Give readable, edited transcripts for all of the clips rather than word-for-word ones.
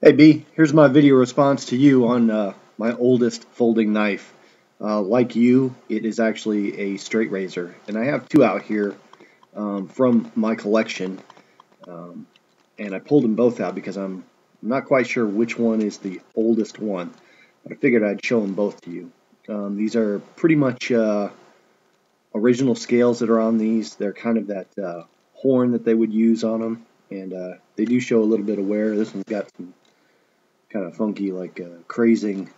Hey B, here's my video response to you on my oldest folding knife. Like you, it is actually a straight razor, and I have two out here from my collection, and I pulled them both out because I'm not quite sure which one is the oldest one, but I figured I'd show them both to you. These are pretty much original scales that are on these. They're kind of that horn that they would use on them, and they do show a little bit of wear. This one's got some kind of funky crazing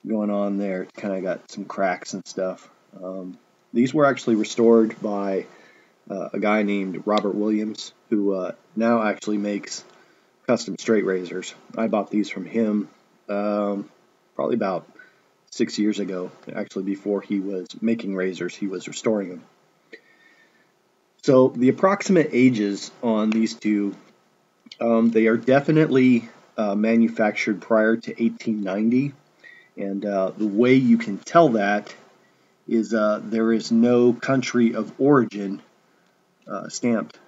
going on there. It's kind of got some cracks and stuff. These were actually restored by a guy named Robert Williams, who now actually makes custom straight razors. I bought these from him probably about 6 years ago. Actually, before he was making razors, he was restoring them. So the approximate ages on these two, they are definitely manufactured prior to 1890, and the way you can tell that is there is no country of origin stamped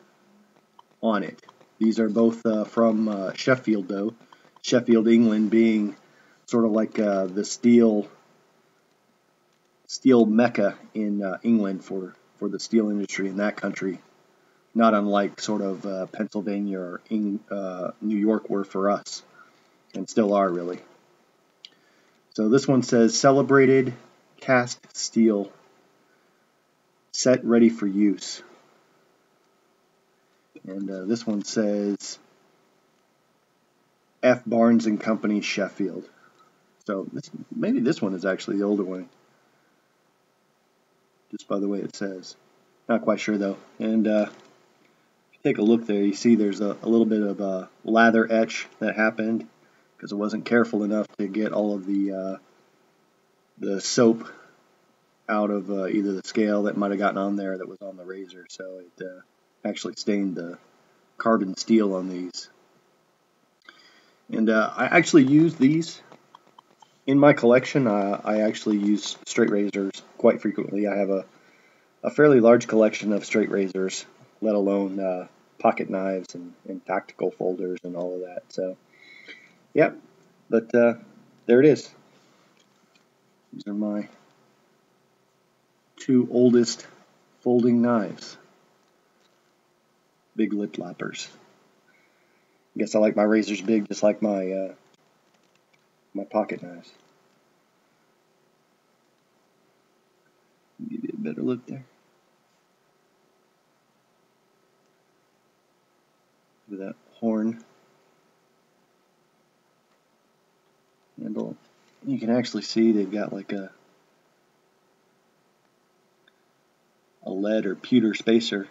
on it. These are both from Sheffield, though. Sheffield, England, being sort of like the steel mecca in England for the steel industry in that country. Not unlike sort of Pennsylvania or New York were for us, and still are really. So this one says celebrated cast steel, set ready for use. And this one says F. Barnes and Company, Sheffield. So maybe this one is actually the older one, just by the way it says. Not quite sure though. And take a look there, you see there's a little bit of a lather etch that happened because it wasn't careful enough to get all of the soap out of either the scale that might have gotten on there that was on the razor, so it actually stained the carbon steel on these. And I actually use these in my collection. I actually use straight razors quite frequently. I have a fairly large collection of straight razors, let alone pocket knives and tactical folders and all of that. So, yep, but there it is. These are my two oldest folding knives. Big lip lappers. I guess I like my razors big, just like my my pocket knives. Give you a better look there. Look at that horn handle. You can actually see they've got like a lead or pewter spacer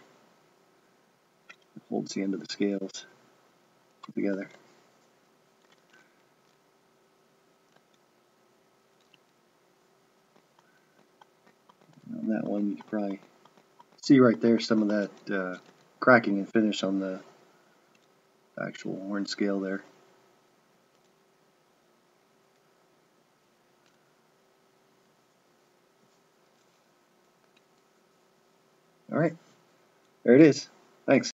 that holds the end of the scales together. On that one, you can probably see right there some of that cracking and finish on the actual horn scale there. All right, there it is. Thanks.